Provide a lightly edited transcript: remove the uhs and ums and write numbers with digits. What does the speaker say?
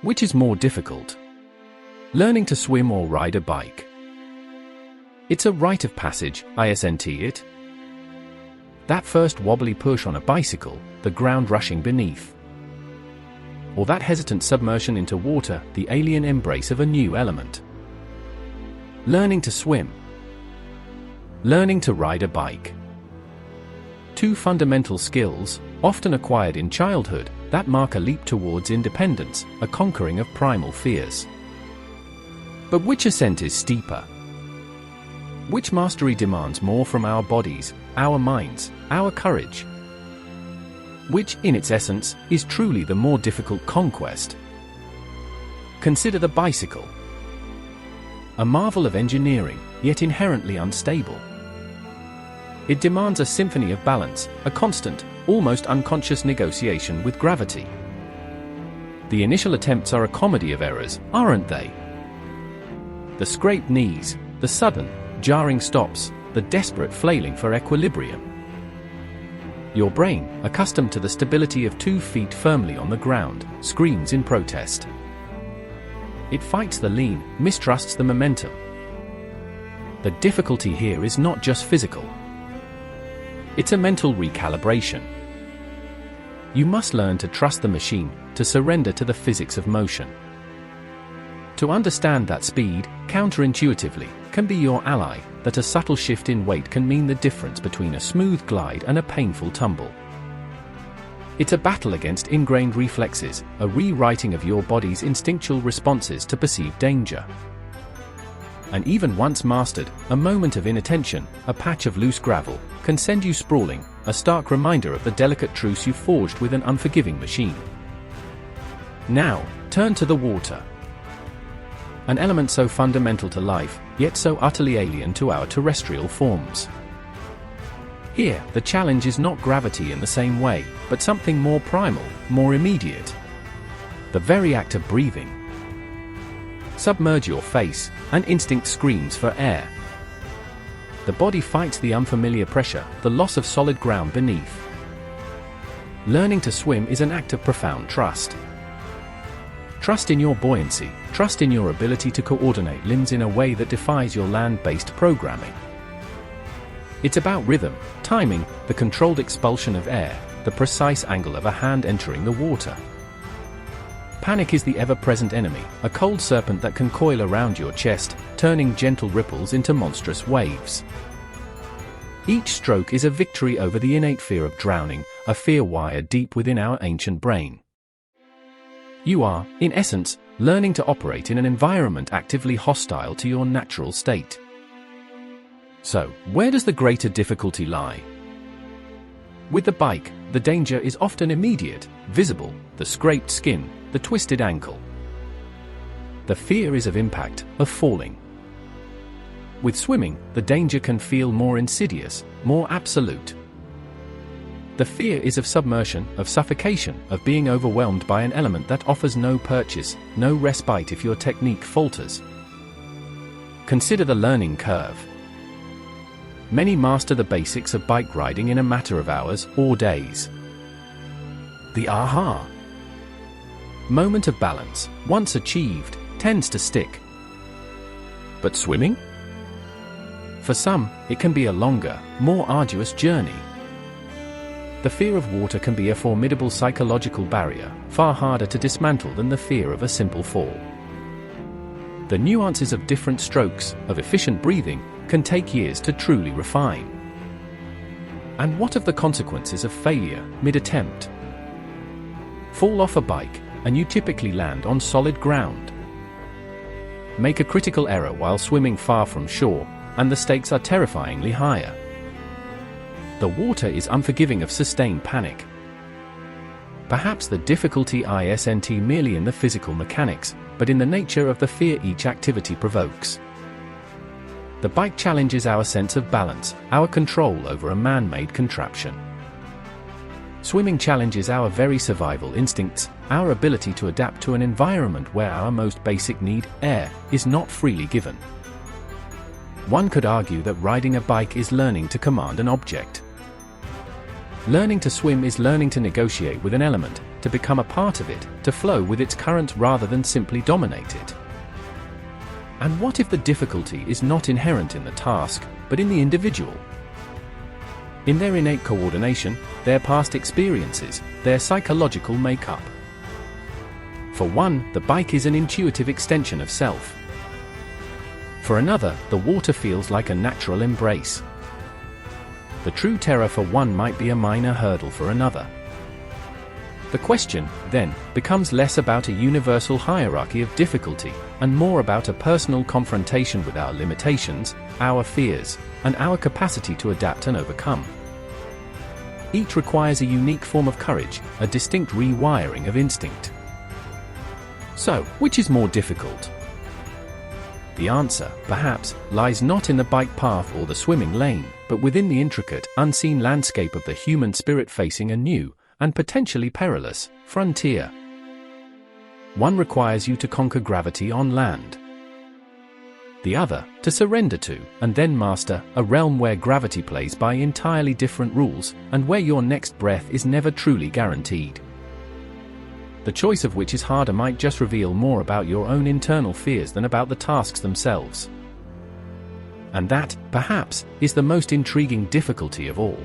Which is more difficult? Learning to swim or ride a bike? It's a rite of passage, isn't it? That first wobbly push on a bicycle, the ground rushing beneath. Or that hesitant submersion into water, the alien embrace of a new element. Learning to swim. Learning to ride a bike. Two fundamental skills, often acquired in childhood, that mark a leap towards independence, a conquering of primal fears. But which ascent is steeper? Which mastery demands more from our bodies, our minds, our courage? Which, in its essence, is truly the more difficult conquest? Consider the bicycle. A marvel of engineering, yet inherently unstable. It demands a symphony of balance, a constant, almost unconscious negotiation with gravity. The initial attempts are a comedy of errors, aren't they? The scraped knees, the sudden, jarring stops, the desperate flailing for equilibrium. Your brain, accustomed to the stability of 2 feet firmly on the ground, screams in protest. It fights the lean, mistrusts the momentum. The difficulty here is not just physical. It's a mental recalibration. You must learn to trust the machine, to surrender to the physics of motion. To understand that speed, counterintuitively, can be your ally, that a subtle shift in weight can mean the difference between a smooth glide and a painful tumble. It's a battle against ingrained reflexes, a rewriting of your body's instinctual responses to perceived danger. And even once mastered, a moment of inattention, a patch of loose gravel, can send you sprawling, a stark reminder of the delicate truce you forged with an unforgiving machine. Now, turn to the water. An element so fundamental to life, yet so utterly alien to our terrestrial forms. Here, the challenge is not gravity in the same way, but something more primal, more immediate. The very act of breathing. Submerge your face, and instinct screams for air. The body fights the unfamiliar pressure, the loss of solid ground beneath. Learning to swim is an act of profound trust. Trust in your buoyancy, trust in your ability to coordinate limbs in a way that defies your land-based programming. It's about rhythm, timing, the controlled expulsion of air, the precise angle of a hand entering the water. Panic is the ever-present enemy, a cold serpent that can coil around your chest, turning gentle ripples into monstrous waves. Each stroke is a victory over the innate fear of drowning, a fear wired deep within our ancient brain. You are, in essence, learning to operate in an environment actively hostile to your natural state. So, where does the greater difficulty lie? With the bike, the danger is often immediate, visible, the scraped skin, the twisted ankle. The fear is of impact, of falling. With swimming, the danger can feel more insidious, more absolute. The fear is of submersion, of suffocation, of being overwhelmed by an element that offers no purchase, no respite if your technique falters. Consider the learning curve. Many master the basics of bike riding in a matter of hours or days. The aha moment of balance, once achieved, tends to stick. But swimming? For some, it can be a longer, more arduous journey. The fear of water can be a formidable psychological barrier, far harder to dismantle than the fear of a simple fall. The nuances of different strokes, of efficient breathing, can take years to truly refine. And what of the consequences of failure, mid-attempt? Fall off a bike, and you typically land on solid ground. Make a critical error while swimming far from shore, and the stakes are terrifyingly higher. The water is unforgiving of sustained panic. Perhaps the difficulty isn't merely in the physical mechanics, but in the nature of the fear each activity provokes. The bike challenges our sense of balance, our control over a man-made contraption. Swimming challenges our very survival instincts, our ability to adapt to an environment where our most basic need, air, is not freely given. One could argue that riding a bike is learning to command an object. Learning to swim is learning to negotiate with an element, to become a part of it, to flow with its current rather than simply dominate it. And what if the difficulty is not inherent in the task, but in the individual? In their innate coordination, their past experiences, their psychological makeup. For one, the bike is an intuitive extension of self. For another, the water feels like a natural embrace. The true terror for one might be a minor hurdle for another. The question, then, becomes less about a universal hierarchy of difficulty, and more about a personal confrontation with our limitations, our fears, and our capacity to adapt and overcome. Each requires a unique form of courage, a distinct rewiring of instinct. So, which is more difficult? The answer, perhaps, lies not in the bike path or the swimming lane, but within the intricate, unseen landscape of the human spirit facing a new, and potentially perilous, frontier. One requires you to conquer gravity on land. The other, to surrender to, and then master, a realm where gravity plays by entirely different rules, and where your next breath is never truly guaranteed. The choice of which is harder might just reveal more about your own internal fears than about the tasks themselves. And that, perhaps, is the most intriguing difficulty of all.